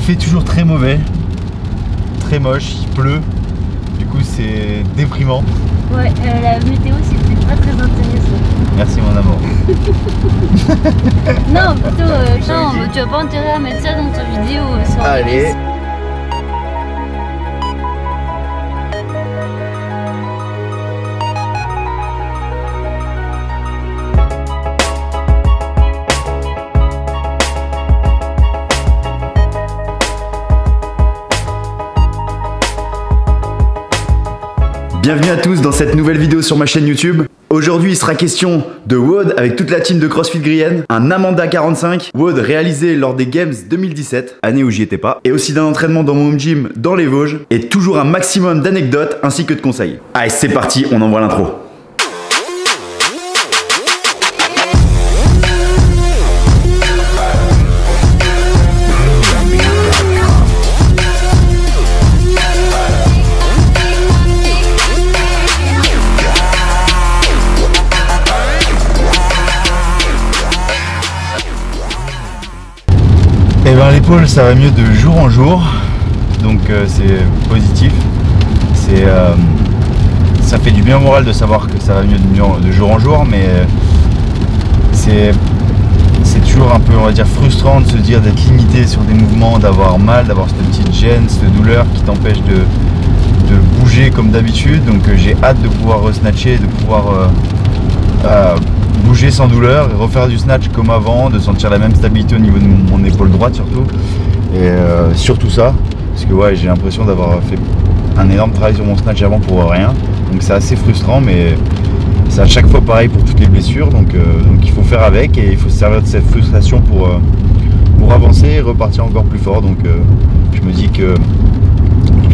fait toujours très mauvais, très moche, il pleut, du coup c'est déprimant. Ouais, la météo c'était pas très intéressant. Merci mon amour. Non, plutôt, non, tu as pas intérêt à mettre ça dans ta vidéo. Allez. Bienvenue à tous dans cette nouvelle vidéo sur ma chaîne YouTube. Aujourd'hui il sera question de WOD avec toute la team de CrossFit Guyenne, un Amanda 45, WOD réalisé lors des Games 2017, année où j'y étais pas, et aussi d'un entraînement dans mon home gym dans les Vosges, et toujours un maximum d'anecdotes ainsi que de conseils. Allez c'est parti, on envoie l'intro. Et ben l'épaule ça va mieux de jour en jour, donc c'est positif, ça fait du bien au moral de savoir que ça va mieux de jour en jour, mais c'est toujours un peu, on va dire, frustrant de se dire d'être limité sur des mouvements, d'avoir mal, d'avoir cette petite gêne, cette douleur qui t'empêche de bouger comme d'habitude, donc j'ai hâte de pouvoir re-snatcher, de pouvoir bouger sans douleur et refaire du snatch comme avant, de sentir la même stabilité au niveau de mon épaule droite surtout, et surtout ça, parce que ouais, j'ai l'impression d'avoir fait un énorme travail sur mon snatch avant pour rien, donc c'est assez frustrant, mais c'est à chaque fois pareil pour toutes les blessures, donc il faut faire avec et il faut se servir de cette frustration pour avancer et repartir encore plus fort, donc je me dis que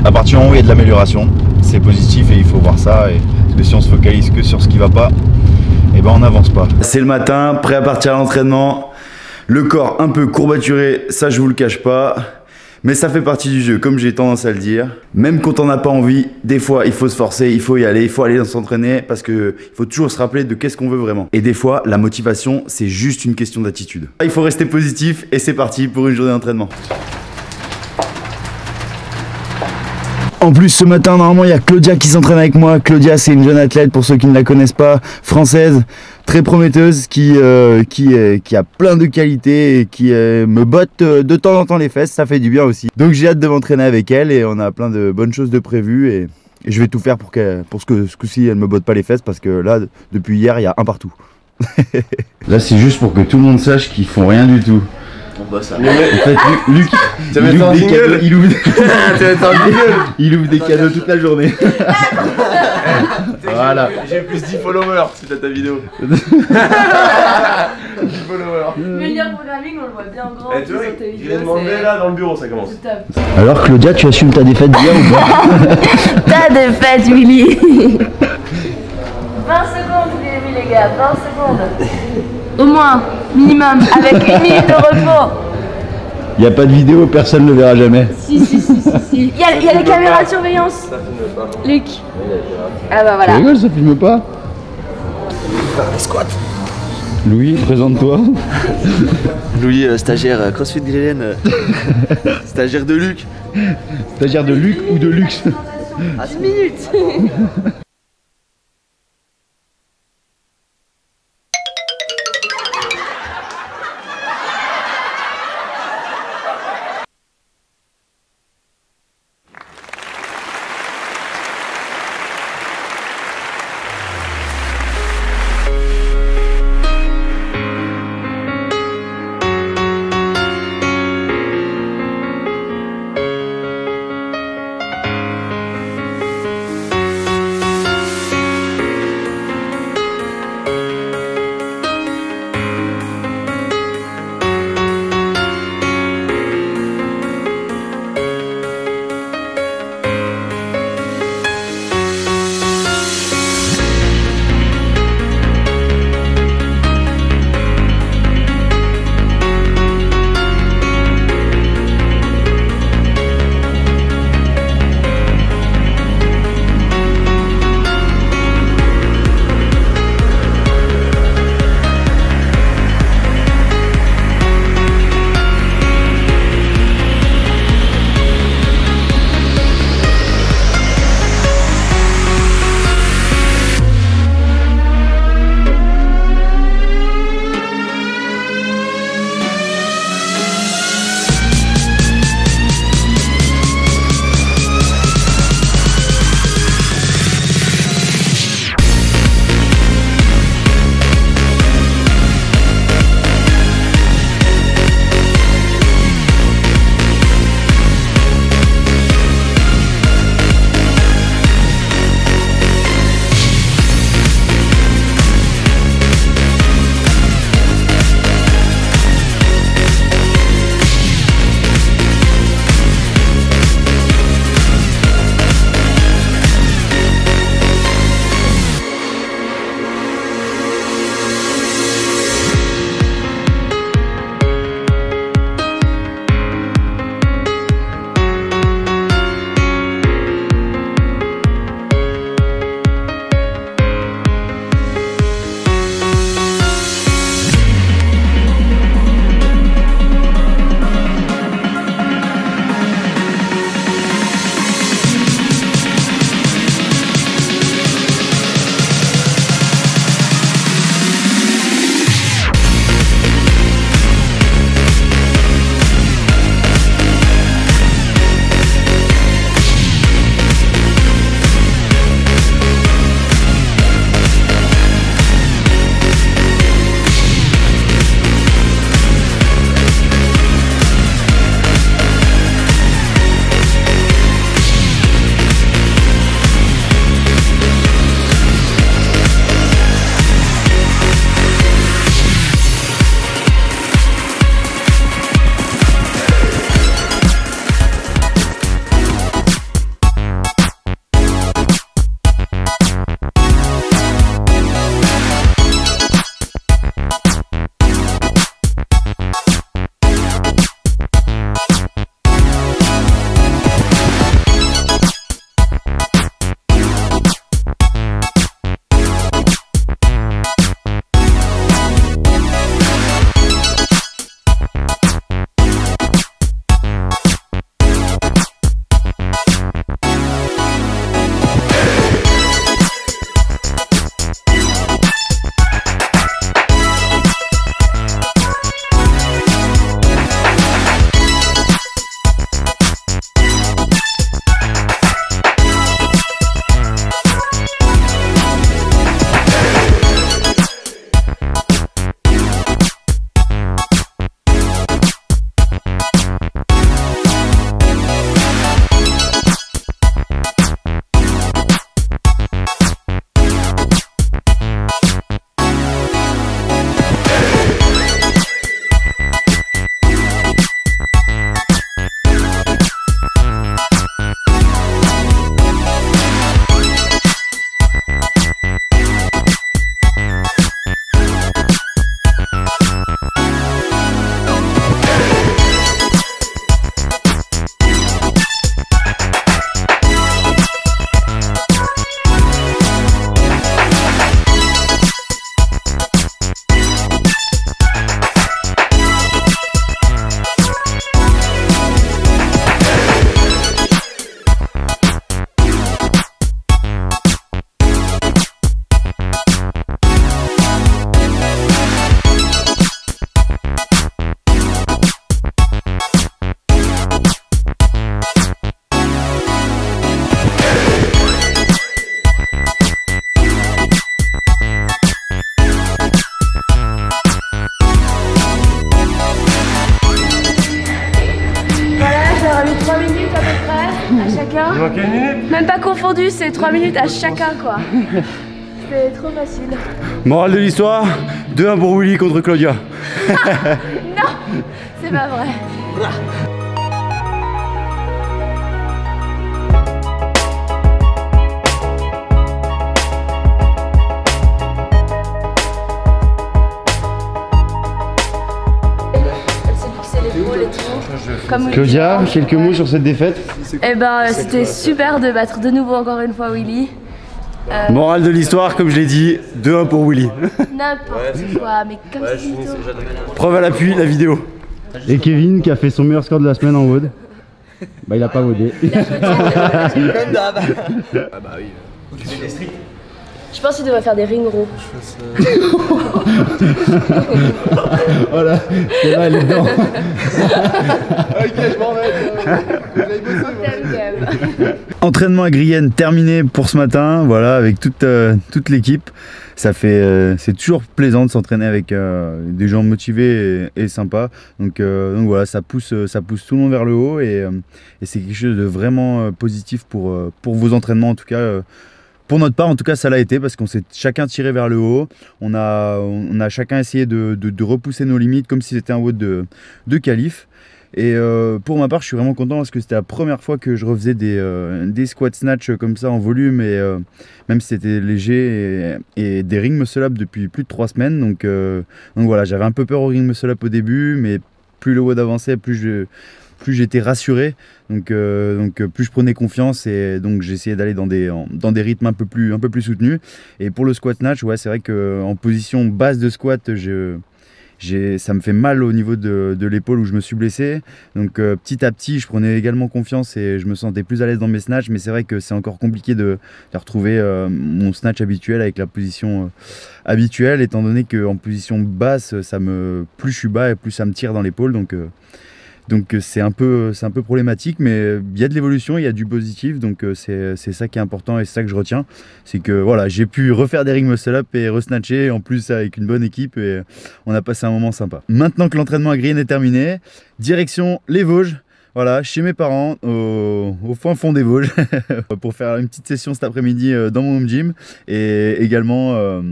à partir du moment où il y a de l'amélioration, c'est positif et il faut voir ça, et parce que si on se focalise que sur ce qui va pas, et ben on n'avance pas. C'est le matin, prêt à partir à l'entraînement, le corps un peu courbaturé, ça je vous le cache pas, mais ça fait partie du jeu comme j'ai tendance à le dire. Même quand on n'a pas envie, des fois il faut se forcer, il faut y aller, il faut aller s'entraîner, parce que il faut toujours se rappeler de qu'est-ce qu'on veut vraiment. Et des fois la motivation c'est juste une question d'attitude. Il faut rester positif et c'est parti pour une journée d'entraînement. En plus ce matin normalement il y a Claudia qui s'entraîne avec moi. Claudia c'est une jeune athlète pour ceux qui ne la connaissent pas, française, très prometteuse, qui a plein de qualités et qui me botte de temps en temps les fesses, ça fait du bien aussi. Donc j'ai hâte de m'entraîner avec elle et on a plein de bonnes choses de prévues et je vais tout faire pour ce coup-ci elle me botte pas les fesses, parce que là depuis hier il y a un partout. Là c'est juste pour que tout le monde sache qu'ils font rien du tout. On bosse ça. En fait, Luc, il ouvre des cadeaux toute la journée. Voilà. J'ai plus 10 followers suite à ta vidéo. 10 followers. Mais le lien programming, on le voit bien grand. Tu vois, il est demandé là dans le bureau, ça commence. Alors Claudia, tu assumes ta défaite d'hier ou pas? Ta défaite, Willy. 20 secondes, les gars, 20 secondes. Au moins, minimum, avec 1 minute de repos. Il n'y a pas de vidéo, personne ne le verra jamais. Si. Il y a les caméras de surveillance. Ça filme pas. Luc. Ah bah Tu voilà. rigoles, ça filme pas? Louis, présente-toi. Louis, stagiaire CrossFit Guyenne. Stagiaire de Luc. Stagiaire de Luc ou de luxe? 10 minutes. chacun. Il manquait une minute. Même pas confondu, c'est 3 minutes à chacun quoi. C'est trop facile. Morale de l'histoire, 2-1 pour Willy contre Claudia. Non, c'est pas vrai. Elle s'est fixée l'épaule et tout. Comme Claudia, quelques mots sur cette défaite? Eh ben, c'était super de battre de nouveau encore une fois Willy. Morale de l'histoire, comme je l'ai dit, 2-1 pour Willy. N'importe quoi, mais comme c'est mytho. Preuve à l'appui, la vidéo. Et Kevin qui a fait son meilleur score de la semaine en WOD. Bah il a pas WODé. Comme d'hab. Ah bah oui. Tu fais des stricts. Je pense qu'il devrait faire des ring rows. Voilà, c'est là, elle est dedans. Ok, je m'en vais. Entraînement à Grienne terminé pour ce matin, voilà, avec toute l'équipe. Ça fait, c'est toujours plaisant de s'entraîner avec des gens motivés et sympas. Donc voilà, ça pousse tout le monde vers le haut et c'est quelque chose de vraiment positif pour vos entraînements en tout cas. Pour notre part, en tout cas, ça l'a été parce qu'on s'est chacun tiré vers le haut. On a chacun essayé de repousser nos limites comme si c'était un WOD de qualif. Et pour ma part, je suis vraiment content parce que c'était la première fois que je refaisais des squat snatch comme ça en volume et même si c'était léger et des ring muscle up depuis plus de 3 semaines. Donc voilà, j'avais un peu peur au ring muscle up au début, mais plus le WOD avançait, plus j'étais rassuré, donc plus je prenais confiance et donc j'essayais d'aller dans des rythmes un peu plus soutenus. Et pour le squat snatch, ouais, c'est vrai qu'en position basse de squat, ça me fait mal au niveau de l'épaule où je me suis blessé. Donc petit à petit, je prenais également confiance et je me sentais plus à l'aise dans mes snatchs. Mais c'est vrai que c'est encore compliqué de retrouver mon snatch habituel avec la position habituelle, étant donné qu'en position basse, plus je suis bas et plus ça me tire dans l'épaule. Donc c'est un peu problématique, mais il y a de l'évolution, il y a du positif, donc c'est ça qui est important et c'est ça que je retiens. C'est que voilà, j'ai pu refaire des ring muscle up et resnatcher, en plus avec une bonne équipe et on a passé un moment sympa. Maintenant que l'entraînement à Grienne est terminé, direction les Vosges. Voilà, chez mes parents, au fin fond des Vosges, pour faire une petite session cet après-midi dans mon home gym et également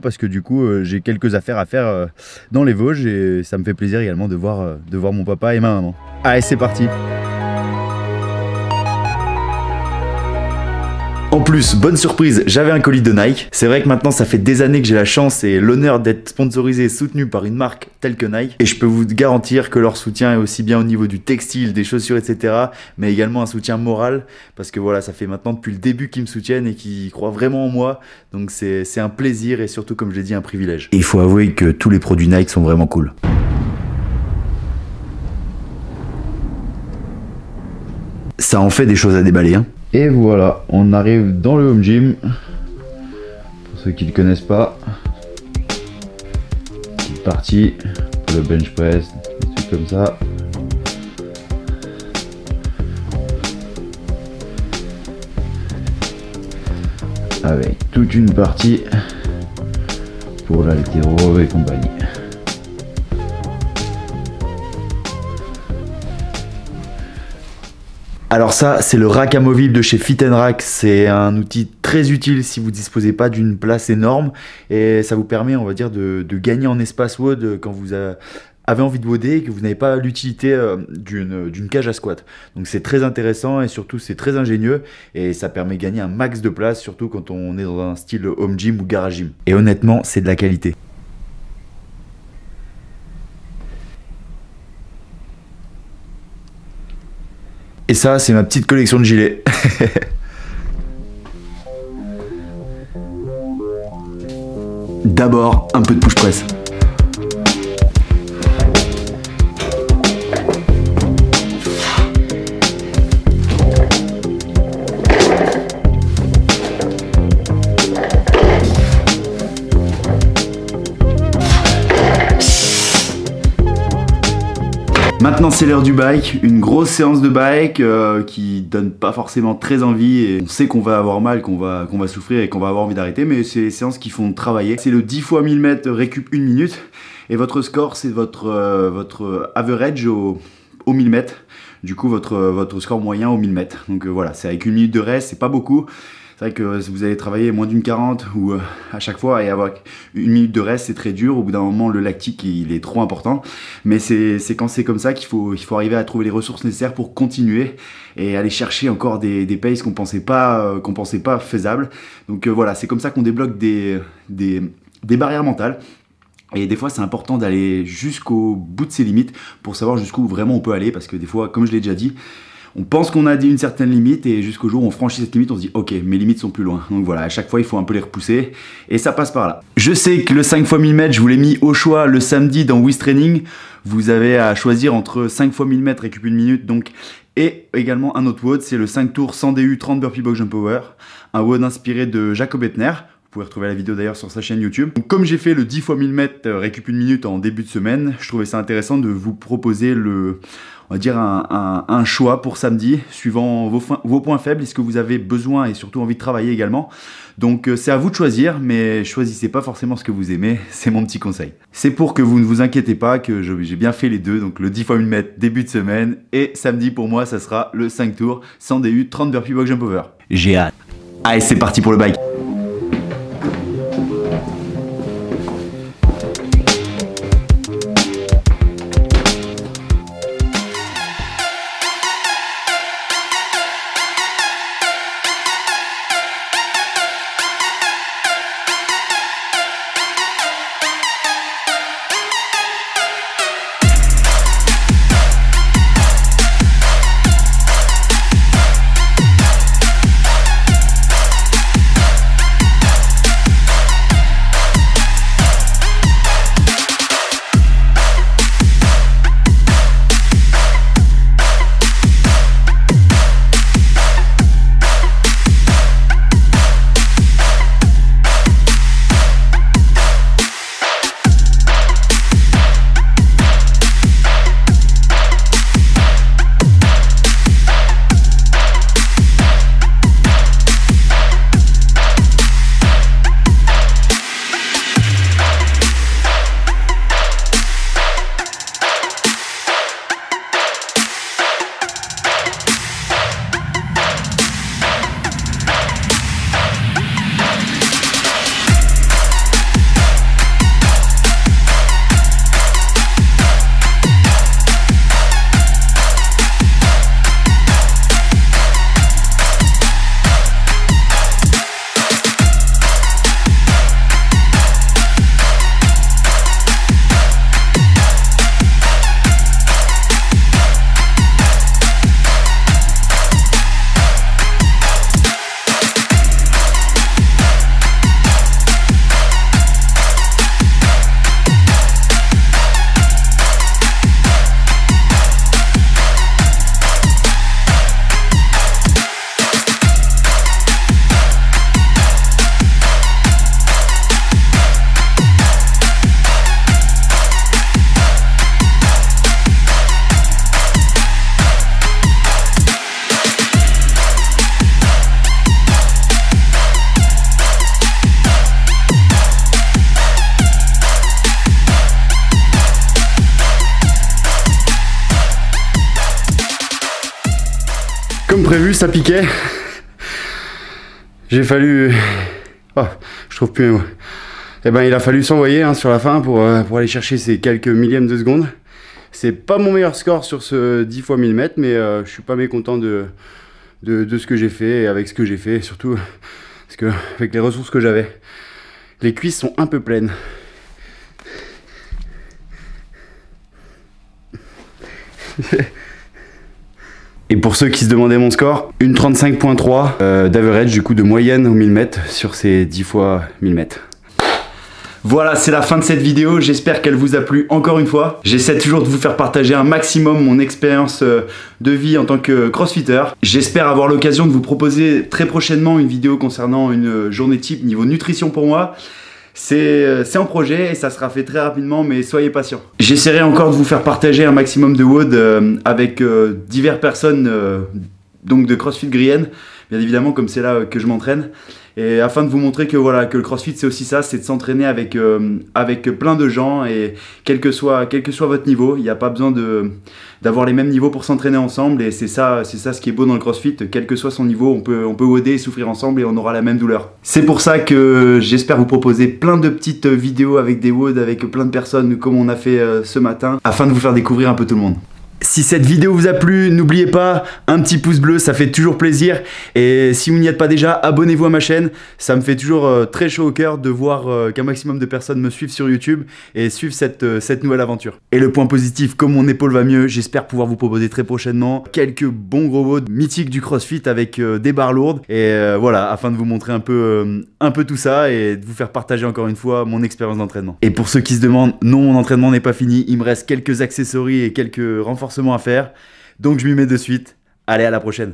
parce que du coup j'ai quelques affaires à faire dans les Vosges et ça me fait plaisir également de voir mon papa et ma maman. Allez, c'est parti. En plus, bonne surprise, j'avais un colis de Nike. C'est vrai que maintenant ça fait des années que j'ai la chance et l'honneur d'être sponsorisé et soutenu par une marque telle que Nike. Et je peux vous garantir que leur soutien est aussi bien au niveau du textile, des chaussures, etc. Mais également un soutien moral. Parce que voilà, ça fait maintenant depuis le début qu'ils me soutiennent et qu'ils croient vraiment en moi. Donc c'est un plaisir et surtout, comme je l'ai dit, un privilège. Et il faut avouer que tous les produits Nike sont vraiment cool. Ça en fait des choses à déballer, hein. Et voilà, on arrive dans le home gym. Pour ceux qui ne le connaissent pas, petite partie pour le bench press, des trucs comme ça. Avec toute une partie pour l'haltéro et compagnie. Alors ça, c'est le rack amovible de chez Fit & Rack. C'est un outil très utile si vous ne disposez pas d'une place énorme et ça vous permet, on va dire, de gagner en espace WOD quand vous avez envie de WODer et que vous n'avez pas l'utilité d'une cage à squat. Donc c'est très intéressant et surtout c'est très ingénieux et ça permet de gagner un max de place, surtout quand on est dans un style home gym ou garage gym. Et honnêtement, c'est de la qualité. Et ça, c'est ma petite collection de gilets. D'abord, un peu de push press. Maintenant c'est l'heure du bike, une grosse séance de bike qui donne pas forcément très envie et on sait qu'on va avoir mal, qu'on va souffrir et qu'on va avoir envie d'arrêter, mais c'est les séances qui font travailler. C'est le 10 x 1000 mètres récup 1 minute et votre score c'est votre average au au 1000 mètres. Du coup, votre score moyen au 1000 mètres. Donc voilà, c'est avec 1 minute de rest, c'est pas beaucoup. C'est vrai que si vous allez travailler moins d'une 40 ou à chaque fois et avoir 1 minute de reste, c'est très dur. Au bout d'un moment, le lactique, il est trop important. Mais c'est quand c'est comme ça qu'il faut arriver à trouver les ressources nécessaires pour continuer et aller chercher encore des paces qu'on pensait pas faisables. Donc voilà, c'est comme ça qu'on débloque des barrières mentales. Et des fois, c'est important d'aller jusqu'au bout de ses limites pour savoir jusqu'où vraiment on peut aller. Parce que des fois, comme je l'ai déjà dit, on pense qu'on a dit une certaine limite et jusqu'au jour où on franchit cette limite, on se dit ok, mes limites sont plus loin. Donc voilà, à chaque fois, il faut un peu les repousser et ça passe par là. Je sais que le 5 x 1000 mètres, je vous l'ai mis au choix le samedi dans With Training. Vous avez à choisir entre 5 x 1000 mètres récup 1 minute donc, et également un autre WOD, c'est le 5 tours 100 DU 30 burpee box jump power. Un WOD inspiré de Jacob Ettner. Vous pouvez retrouver la vidéo d'ailleurs sur sa chaîne YouTube. Donc, comme j'ai fait le 10 x 1000 mètres récup 1 minute en début de semaine, je trouvais ça intéressant de vous proposer on va dire un choix pour samedi, suivant vos points faibles et ce que vous avez besoin et surtout envie de travailler également. Donc c'est à vous de choisir, mais choisissez pas forcément ce que vous aimez, c'est mon petit conseil. C'est pour que vous ne vous inquiétez pas que j'ai bien fait les deux, donc le 10 x 1000 mètres début de semaine, et samedi pour moi ça sera le 5 tours 100 DU 30 burpee box jump over. J'ai hâte. Allez, c'est parti pour le bike. Comme prévu, ça piquait. J'ai fallu... Oh, je trouve plus mes mots. Eh ben, il a fallu s'envoyer sur la fin pour aller chercher ces quelques millièmes de seconde. C'est pas mon meilleur score sur ce 10 x 1000 mètres, mais je suis pas mécontent de ce que j'ai fait et avec ce que j'ai fait, surtout parce que avec les ressources que j'avais. Les cuisses sont un peu pleines. Et pour ceux qui se demandaient mon score, une 35.3 d'average, du coup de moyenne au 1000 mètres sur ces 10 x 1000 mètres. Voilà, c'est la fin de cette vidéo, j'espère qu'elle vous a plu encore une fois. J'essaie toujours de vous faire partager un maximum mon expérience de vie en tant que crossfitter. J'espère avoir l'occasion de vous proposer très prochainement une vidéo concernant une journée type niveau nutrition pour moi. C'est en projet et ça sera fait très rapidement, mais soyez patients. J'essaierai encore de vous faire partager un maximum de WOD avec diverses personnes donc de CrossFit Grienne, bien évidemment, comme c'est là que je m'entraîne. Et afin de vous montrer que voilà, que le CrossFit c'est aussi ça, c'est de s'entraîner avec plein de gens, et quel que soit votre niveau, il n'y a pas besoin d'avoir les mêmes niveaux pour s'entraîner ensemble, et c'est ça ce qui est beau dans le CrossFit, quel que soit son niveau, on peut WODer et souffrir ensemble et on aura la même douleur. C'est pour ça que j'espère vous proposer plein de petites vidéos avec des WOD, avec plein de personnes comme on a fait ce matin, afin de vous faire découvrir un peu tout le monde. Si cette vidéo vous a plu, n'oubliez pas, un petit pouce bleu, ça fait toujours plaisir. Et si vous n'y êtes pas déjà, abonnez-vous à ma chaîne. Ça me fait toujours très chaud au cœur de voir qu'un maximum de personnes me suivent sur YouTube et suivent cette nouvelle aventure. Et le point positif, comme mon épaule va mieux, j'espère pouvoir vous proposer très prochainement quelques bons gros WOD mythiques du CrossFit avec des barres lourdes. Et voilà, afin de vous montrer un peu tout ça et de vous faire partager encore une fois mon expérience d'entraînement. Et pour ceux qui se demandent, non, mon entraînement n'est pas fini. Il me reste quelques accessoires et quelques renforcements à faire, donc je m'y mets de suite. Allez, à la prochaine.